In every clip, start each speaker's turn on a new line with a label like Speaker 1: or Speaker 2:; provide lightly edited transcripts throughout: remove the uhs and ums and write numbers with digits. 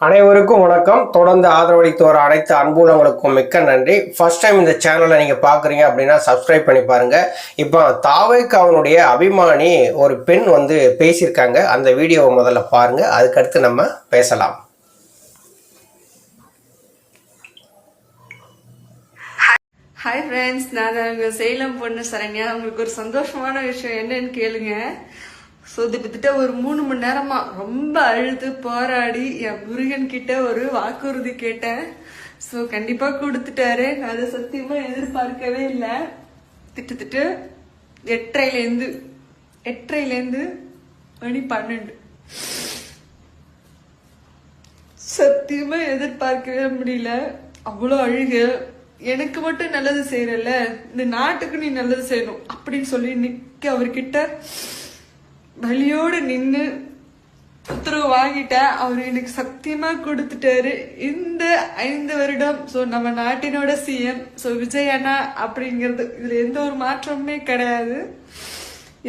Speaker 1: அனைவருக்கும் வணக்கம். தொடர்ந்து ஆதரவளித்து வர அனைத்து அன்புள்ளவங்களுக்கும் மிக்க நன்றி. ஃபர்ஸ்ட் டைம் இந்த சேனலை நீங்கள் பார்க்குறீங்க அப்படின்னா சப்ஸ்கிரைப் பண்ணி பாருங்கள். இப்போ தாவேக்கு அவனுடைய அபிமானி ஒரு பெண் வந்து பேசியிருக்காங்க. அந்த வீடியோவை முதல்ல பாருங்கள், அதுக்கடுத்து நம்ம பேசலாம்.
Speaker 2: ஹாய் ஃப்ரெண்ட்ஸ், நான் உங்கள் சேலம் பொண்ணு சரண்யா. உங்களுக்கு ஒரு சந்தோஷமான விஷயம் என்னன்னு கேளுங்க. ஸோ கிட்டத்தட்ட ஒரு 3 மணி நேரமா ரொம்ப அழுது போராடி என் முருகன் கிட்ட ஒரு வாக்குறுதி கேட்டேன். ஸோ கண்டிப்பா கொடுத்துட்டாரு. நான் அதை சத்தியமா எதிர்பார்க்கவே இல்லை. திட்டு 8:30 மணி 12 சத்தியமா எதிர்பார்க்கவே முடியல. அவ்வளோ அழுக. எனக்கு மட்டும் நல்லது செய்யறல, இந்த நாட்டுக்கு நீ நல்லது செய்யணும் அப்படின்னு சொல்லி நிக்க அவர்கிட்ட வலியோடு நின்று உத்தரவு வாங்கிட்டேன். அவர் எனக்கு சத்தியமா கொடுத்துட்டாரு. இந்த 5 வருடம் ஸோ நம்ம நாட்டினோட சிஎம் ஸோ விஜய் அண்ணா அப்படிங்கிறது இதுல எந்த ஒரு மாற்றமுமே கிடையாது.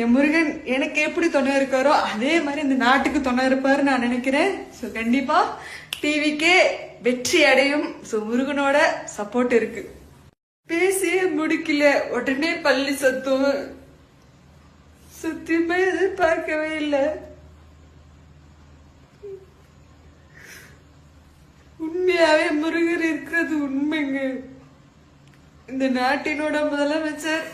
Speaker 2: என் முருகன் எனக்கு எப்படி துணை இருக்காரோ அதே மாதிரி இந்த நாட்டுக்கு துணை இருப்பாரு நான் நினைக்கிறேன். ஸோ கண்டிப்பா டிவிக்கே வெற்றி அடையும். ஸோ முருகனோட சப்போர்ட் இருக்கு. பேசியே முடிக்கல, உடனே பள்ளி சத்தம். சத்தியமா எதிர்பார்க்கவே இல்லை. உண்மையாவே முருகர் இருக்கிறது உண்மைங்க. இந்த நாட்டினோட முதலமைச்சர்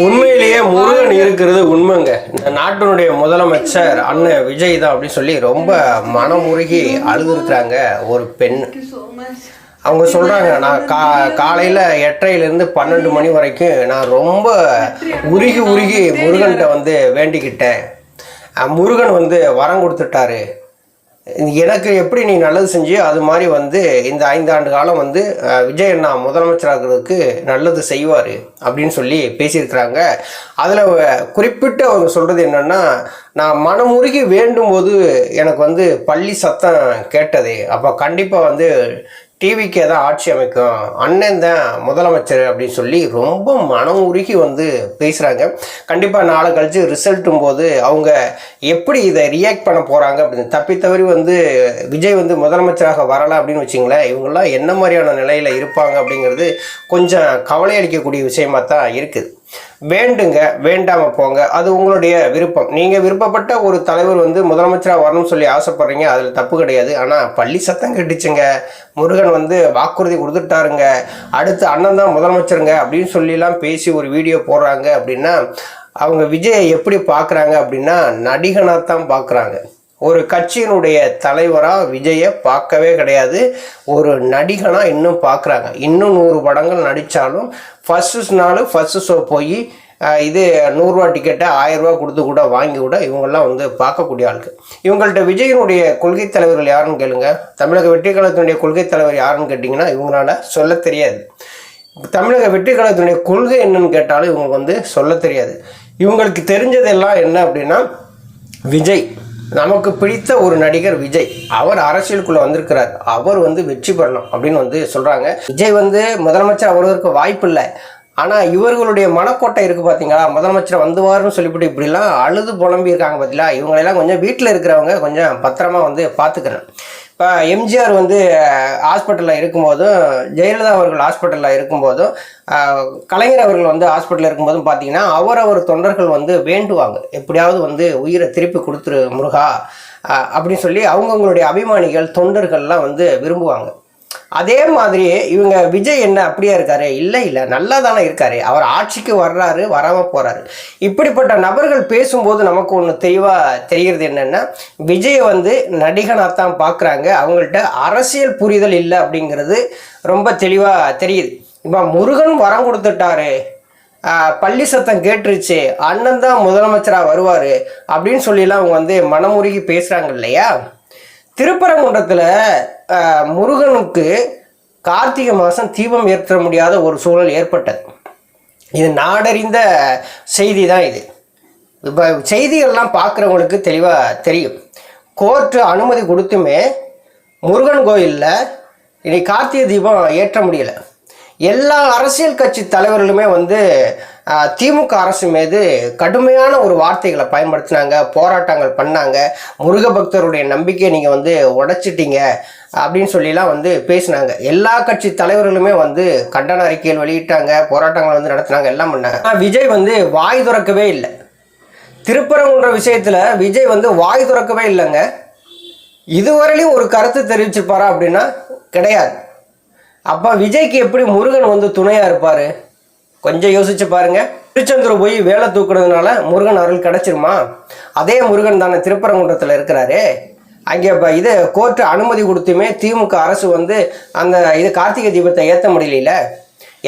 Speaker 1: உண்மையிலேயே முருகன் இருக்கிறது உண்மைங்க. இந்த நாட்டினுடைய முதலமைச்சர் அண்ணன் விஜய் தான் அப்படின்னு சொல்லி ரொம்ப மனமுருகி அழுதுருக்குறாங்க ஒரு பெண். அவங்க சொல்கிறாங்க, நான் காலையில் 8:30 12 மணி வரைக்கும் நான் ரொம்ப உருகி முருகன்கிட்ட வந்து வேண்டிக்கிட்டேன். முருகன் வந்து வரம் கொடுத்துட்டாரு. எனக்கு எப்படி நீ நல்லது செஞ்சியோ அது மாதிரி வந்து இந்த 5 ஆண்டு காலம் வந்து விஜய் அண்ணா முதலமைச்சராகிறதுக்கு நல்லது செய்வார் அப்படின்னு சொல்லி பேசியிருக்கிறாங்க. அதில் குறிப்பிட்டு அவங்க சொல்கிறது என்னென்னா, நான் மனமுருகி வேண்டும் போது எனக்கு வந்து பள்ளி சத்தம் கேட்டது. அப்போ கண்டிப்பாக வந்து டிவிக்கே தான் ஆட்சி அமைக்கும், அண்ணன் தான் முதலமைச்சர் அப்படின்னு சொல்லி ரொம்ப மனம் உருகி வந்து பேசுகிறாங்க. கண்டிப்பாக நாளை கழிச்சு ரிசல்ட்டும் போது அவங்க எப்படி இதை ரியாக்ட் பண்ண போகிறாங்க அப்படின்னு தப்பித்தவறி வந்து விஜய் வந்து முதலமைச்சராக வரலை அப்படின்னு வச்சிங்களேன், இவங்கெல்லாம் என்ன மாதிரியான நிலையில் இருப்பாங்க அப்படிங்கிறது கொஞ்சம் கவலை அளிக்கக்கூடிய விஷயமாக தான் இருக்குது. வேண்டுங்க, வேண்டாமல் போங்க, அது உங்களுடைய விருப்பம். நீங்கள் விருப்பப்பட்ட ஒரு தலைவர் வந்து முதலமைச்சராக வரணும்னு சொல்லி ஆசைப்படுறீங்க, அதில் தப்பு கிடையாது. ஆனால் பள்ளி சத்தம் கட்டிச்சுங்க, முருகன் வந்து வாக்குறுதி கொடுத்துட்டாருங்க, அடுத்து அண்ணன் தான் முதலமைச்சருங்க அப்படின்னு சொல்லிலாம் பேசி ஒரு வீடியோ போடுறாங்க அப்படின்னா அவங்க விஜயை எப்படி பார்க்குறாங்க அப்படின்னா நடிகனாக தான் பார்க்குறாங்க. ஒரு கட்சியினுடைய தலைவராக விஜயை பார்க்கவே கிடையாது, ஒரு நடிகனாக இன்னும் பார்க்குறாங்க. இன்னும் 100 படங்கள் நடித்தாலும் ஃபஸ்ட்டு நாள் ஃபஸ்ட்டு ஷோ போய் இது 100 ரூபா டிக்கெட்டை 1000 ரூபா கொடுத்து கூட வாங்கி கூட இவங்கெல்லாம் வந்து பார்க்கக்கூடிய ஆளுக்கு. இவங்கள்ட்ட விஜயனுடைய கொள்கை தலைவர்கள் யாருன்னு கேளுங்க. தமிழக வெற்றி கழகத்தினுடைய கொள்கை தலைவர் யாருன்னு கேட்டிங்கன்னா இவங்களால சொல்ல தெரியாது. தமிழக வெற்றி கழகத்தினுடைய கொள்கை என்னன்னு கேட்டாலும் இவங்களுக்கு வந்து சொல்ல தெரியாது. இவங்களுக்கு தெரிஞ்சதெல்லாம் என்ன அப்படின்னா, விஜய் நமக்கு பிடித்த ஒரு நடிகர் விஜய், அவர் அரசியலுக்குள்ளே வந்திருக்கிறார், அவர் வந்து வெற்றி பெறணும் அப்படின்னு வந்து சொல்கிறாங்க. விஜய் வந்து முதலமைச்சர் வருவதற்கு வாய்ப்பு இல்லை. ஆனால் இவர்களுடைய மனக்கோட்டை இருக்குது பார்த்தீங்களா, முதலமைச்சர் வந்துவார்னு சொல்லிவிட்டு இப்படிலாம் அழுது புலம்பி இருக்காங்க பார்த்தீங்களா. இவங்களெல்லாம் கொஞ்சம் வீட்டில் இருக்கிறவங்க கொஞ்சம் பத்திரமா வந்து பார்த்துக்கிறேன். இப்போ எம்ஜிஆர் வந்து ஹாஸ்பிட்டலில் இருக்கும்போதும், ஜெயலலிதா அவர்கள் ஹாஸ்பிட்டலில் இருக்கும்போதும், கலைஞர் அவர்கள் வந்து ஹாஸ்பிட்டலில் இருக்கும்போதும் பார்த்தீங்கன்னா அவர் தொண்டர்கள் வந்து வேண்டுவாங்க, எப்படியாவது வந்து உயிரை திருப்பி கொடுத்துரு முருகா அப்படின்னு சொல்லி அவங்கவுங்களுடைய அபிமானிகள் தொண்டர்கள்லாம் வந்து விரும்புவாங்க. அதே மாதிரி இவங்க விஜய் என்ன அப்படியே இருக்காரு? இல்லை நல்லா தானே இருக்காரு. அவர் ஆட்சிக்கு வர்றாரு, வராமல் போகிறாரு. இப்படிப்பட்ட நபர்கள் பேசும்போது நமக்கு ஒன்று தெளிவாக தெரிகிறது என்னென்னா, விஜயை வந்து நடிகனாக தான் பார்க்குறாங்க. அவங்கள்ட்ட அரசியல் புரிதல் இல்லை அப்படிங்கிறது ரொம்ப தெளிவாக தெரியுது. இப்போ முருகன் வரம் கொடுத்துட்டாரு, பள்ளி சத்தம் கேட்டுருச்சு, அண்ணன் தான் முதலமைச்சராக வருவார் அப்படின்னு சொல்லிலாம் அவங்க வந்து மனமுருகி பேசுகிறாங்க இல்லையா. திருப்பரங்குன்றத்தில் முருகனுக்கு கார்த்திகை மாதம் தீபம் ஏற்ற முடியாத ஒரு சூழல் ஏற்பட்டது. இது நாடறிந்த செய்தி தான். இது இப்போ செய்திகள்லாம் பார்க்குறவங்களுக்கு தெளிவாக தெரியும். கோர்ட்டு அனுமதி கொடுத்துமே முருகன் கோயிலில் இன்னைக்கு கார்த்திகை தீபம் ஏற்ற முடியலை. எல்லா அரசியல் கட்சி தலைவர்களுமே வந்து திமுக அரசு மீது கடுமையான ஒரு வார்த்தைகளை பயன்படுத்தினாங்க, போராட்டங்கள் பண்ணாங்க. முருக பக்தருடைய நம்பிக்கையை நீங்கள் வந்து உடைச்சிட்டீங்க அப்படின்னு சொல்லிலாம் வந்து பேசினாங்க. எல்லா கட்சி தலைவர்களுமே வந்து கண்டன அறிக்கைகள் வெளியிட்டாங்க, போராட்டங்கள் வந்து நடத்தினாங்க, எல்லாம் பண்ணாங்க. விஜய் வந்து வாய் திறக்கவே இல்லை. திருப்பரங்குன்ற விஷயத்தில் விஜய் வந்து வாய் திறக்கவே இல்லைங்க. இதுவரையிலும் ஒரு கருத்து தெரிவிச்சிருப்பாரா அப்படின்னா கிடையாது. அப்போ விஜய்க்கு எப்படி முருகன் வந்து துணையாக இருப்பார்? கொஞ்சம் யோசிச்சு பாருங்க. திருச்செந்தூர் போய் வேலை தூக்குறதுனால முருகன் அருள் கிடைச்சிருமா? அதே முருகன் தானே திருப்பரங்குன்றத்தில் இருக்கிறாரு. அங்கே இப்போ இது கோர்ட்டு அனுமதி கொடுத்துமே திமுக அரசு வந்து அந்த இது கார்த்திகை தீபத்தை ஏற்ற முடியல.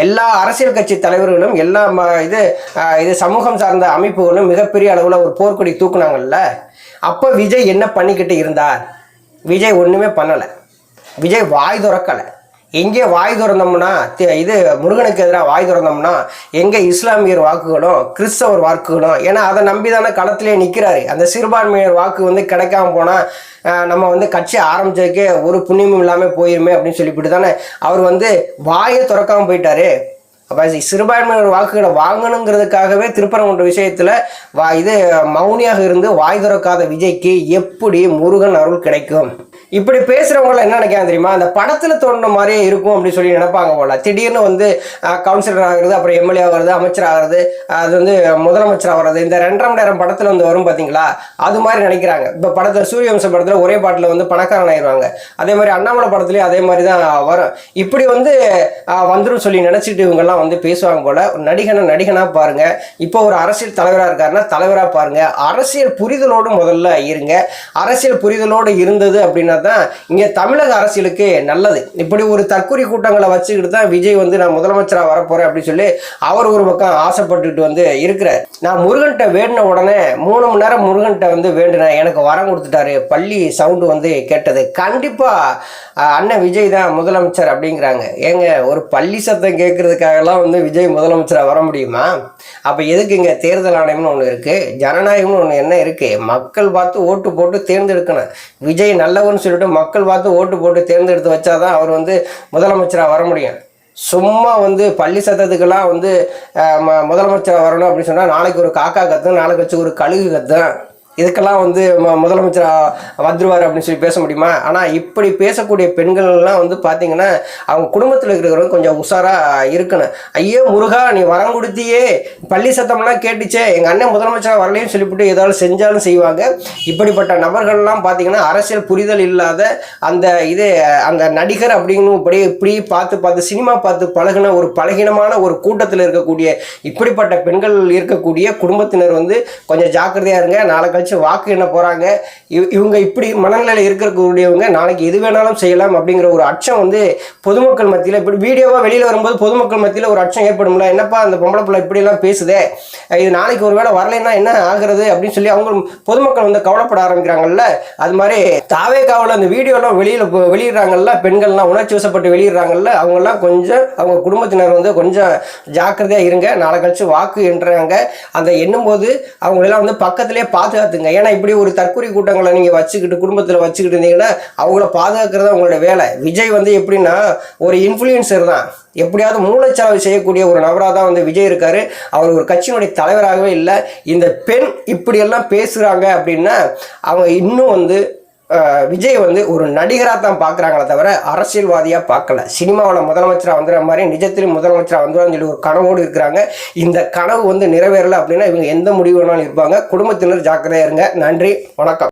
Speaker 1: எல்லா அரசியல் கட்சி தலைவர்களும் எல்லா இது சமூகம் சார்ந்த அமைப்புகளும் மிகப்பெரிய அளவில் ஒரு போர்க்கொடி தூக்குனாங்கல்ல. அப்போ விஜய் என்ன பண்ணிக்கிட்டு இருந்தார்? விஜய் ஒன்றுமே பண்ணலை. விஜய் வாய் திறக்கலை. எங்கே வாய் திறந்தோம்னா இது முருகனுக்கு எதிராக வாய் திறந்தோம்னா எங்கே இஸ்லாமியர் வாக்குகளும் கிறிஸ்தவர் வாக்குகளும், ஏன்னா அதை நம்பி தானே களத்திலே நிற்கிறாரு. அந்த சிறுபான்மையர் வாக்கு வந்து கிடைக்காம போனால் நம்ம வந்து கட்சி ஆரம்பிச்சதுக்கே ஒரு புண்ணியமும் இல்லாமல் போயிருமே அப்படின்னு சொல்லிவிட்டு தானே அவர் வந்து வாயை திறக்காமல் போயிட்டாரு. அப்போ சிறுபான்மையினர் வாக்குகளை வாங்கணுங்கிறதுக்காகவே திருப்பரங்குன்ற விஷயத்தில் இது மௌனியாக இருந்து வாய் திறக்காத விஜய்க்கு எப்படி முருகன் அருள் கிடைக்கும்? இப்படி பேசுகிறவங்களாம் என்ன நினைக்காங்க தெரியுமா? அந்த படத்தில் தோன்ற மாதிரியே இருக்கும் அப்படின்னு சொல்லி நினைப்பாங்க போல. திடீர்னு வந்து கவுன்சிலர் ஆகிறது, அப்புறம் எம்எல்ஏ ஆகிறது, அமைச்சர் ஆகிறது, அது வந்து முதலமைச்சர் ஆகிறது, இந்த 2.5 மணி நேரம் படத்தில் வந்து வரும் பார்த்தீங்களா, அது மாதிரி நினைக்கிறாங்க. இப்போ படத்தில் சூரியவம்சம் படத்தில் ஒரே பாட்டில் வந்து பணக்காரன் ஆயிடுவாங்க. அதே மாதிரி அண்ணாமலை படத்துலேயும் அதே மாதிரி தான் வரும். இப்படி வந்து வந்துடும் சொல்லி நினச்சிட்டு இவங்கெல்லாம் வந்து பேசுவாங்க போல. நடிகனாக பாருங்க. இப்போ ஒரு அரசியல் தலைவராக இருக்காருன்னா தலைவராக பாருங்க. அரசியல் புரிதலோடு முதல்ல இருங்க. அரசியல் புரிதலோடு இருந்தது அப்படின்னா தான் இங்கே தமிழக அரசியலுக்கு நல்லது. இப்படி ஒரு தற்கொலை கூட்டங்களை வச்சுக்கிட்டு தான் விஜய் வந்து நான் முதலமைச்சராக வரப்போறேன் அப்படின்னு சொல்லி அவர் ஒரு பக்கம் ஆசைப்பட்டுட்டு வந்து இருக்கிறார். நான் முருகன்கிட்ட வேண்டின உடனே 3 மணி நேரம் முருகன்கிட்ட வந்து வேண்டினேன், எனக்கு வரம் கொடுத்துட்டாரு, பள்ளி சவுண்டு வந்து கேட்டது. கண்டிப்பா அண்ணன் விஜய் தான் முதலமைச்சர் அப்படிங்கிறாங்க. ஏங்க ஒரு பள்ளி சத்தம் கேட்கறதுக்காகலாம் வந்து விஜய் முதலமைச்சராக வர முடியுமா? அப்போ எதுக்கு இங்கே தேர்தல் ஆணையம்னு ஒன்று இருக்குது, ஜனநாயகம்னு ஒன்று என்ன இருக்குது? மக்கள் பார்த்து ஓட்டு போட்டு தேர்ந்தெடுக்கணும். விஜய் நல்லவன் சொல்லிட்டு மக்கள் பார்த்து ஓட்டு போட்டு தேர்ந்தெடுத்து வச்சாதான் அவர் வந்து முதலமைச்சராக வர முடியும். சும்மா வந்து பள்ளி சத்தத்துக்கெல்லாம் வந்து முதலமைச்சராக வரணும் அப்படின்னு சொன்னால் நாளைக்கு ஒரு காக்கா கத்தும், நாளைக்கு வச்சு ஒரு கழுகு கத்தும், இதுக்கெல்லாம் வந்து முதலமைச்சராக வந்துருவார் அப்படின்னு சொல்லி பேச முடியுமா? ஆனால் இப்படி பேசக்கூடிய பெண்கள்லாம் வந்து பார்த்தீங்கன்னா அவங்க குடும்பத்தில் இருக்கிறவங்க கொஞ்சம் உஷாராக இருக்கணும். ஐயோ முருகா நீ வரம் கொடுத்தியே, பள்ளி சத்தம்லாம் கேட்டுச்சே, எங்கள் அண்ணன் முதலமைச்சராக வரலையும் சொல்லிவிட்டு ஏதாவது செஞ்சாலும் செய்வாங்க. இப்படிப்பட்ட நபர்கள்லாம் பார்த்தீங்கன்னா அரசியல் புரிதல் இல்லாத அந்த நடிகர் அப்படின்னு இப்படி பார்த்து சினிமா பார்த்து பழகின ஒரு பலகீனமான ஒரு கூட்டத்தில் இருக்கக்கூடிய இப்படிப்பட்ட பெண்கள் இருக்கக்கூடிய குடும்பத்தினர் வந்து கொஞ்சம் ஜாக்கிரதையாக இருங்க. நாளைக்கு வாக்கு என்ன போறாங்க, இவங்க இப்படி மனநிலையில் இருக்கக்கூடியவங்க நாளைக்கு எது வேணாலும் செய்யலாம் அப்படிங்கிற ஒரு அச்சம் வந்து பொதுமக்கள் மத்தியில் இப்படி வீடியோவா வெளியில வரும்போது பொதுமக்கள் மத்தியில் ஒரு அச்சம் ஏற்படும்ல. என்னப்பா அந்த பொம்பளை பிள்ளை இப்படி எல்லாம் பேசுதே, இது நாளைக்கு ஒரு வேளை வரலைன்னா என்ன ஆகுறது அப்படின்னு சொல்லி அவங்க பொதுமக்கள் வந்து கவலைப்பட ஆரம்பிக்கிறாங்கல்ல. அது மாதிரி தாவேகாவில் அந்த வீடியோலாம் வெளியிடுறாங்கல்ல, பெண்கள்லாம் உணர்ச்சி வசப்பட்டு வெளியிடுறாங்கல்ல, அவங்கெல்லாம் கொஞ்சம் அவங்க குடும்பத்தினர் வந்து கொஞ்சம் ஜாக்கிரதையா இருங்க. நாளை கழிச்சு வாக்கு என்றாங்க அந்த எண்ணும் போது அவங்களெல்லாம் வந்து பக்கத்திலே பாதுகாத்து. ஏன்னா இப்படி ஒரு தற்கொலை கூட்டங்களை நீங்க வச்சுக்கிட்டு குடும்பத்தில் வச்சுக்கிட்டு இருந்தீங்கன்னா அவங்கள பாதுகாக்கிறது அவங்களோட வேலை. விஜய் வந்து எப்படின்னா ஒரு இன்ஃப்ளூயன்சர் தான், எப்படியாவது மூளைச்சாவு செய்யக்கூடிய ஒரு நபராக தான் வந்து விஜய் இருக்காரு. அவர் ஒரு கட்சியினுடைய தலைவராகவே இல்லை. இந்த பெண் இப்படியெல்லாம் பேசுகிறாங்க அப்படின்னா அவங்க இன்னும் வந்து விஜய் வந்து ஒரு நடிகராக தான் பார்க்குறாங்களே தவிர அரசியல்வாதியாக பார்க்கல. சினிமாவில் முதலமைச்சராக வந்துடுற மாதிரி நிஜத்திலும் முதலமைச்சராக வந்துடுவான்னு சொல்லி ஒரு கனவோடு இருக்கிறாங்க. இந்த கனவு வந்து நிறைவேறலை அப்படின்னா இவங்க எந்த முடிவு வேணாலும் இருப்பாங்க. குடும்பத்தினர் ஜாக்கிரதையாக இருங்க. நன்றி, வணக்கம்.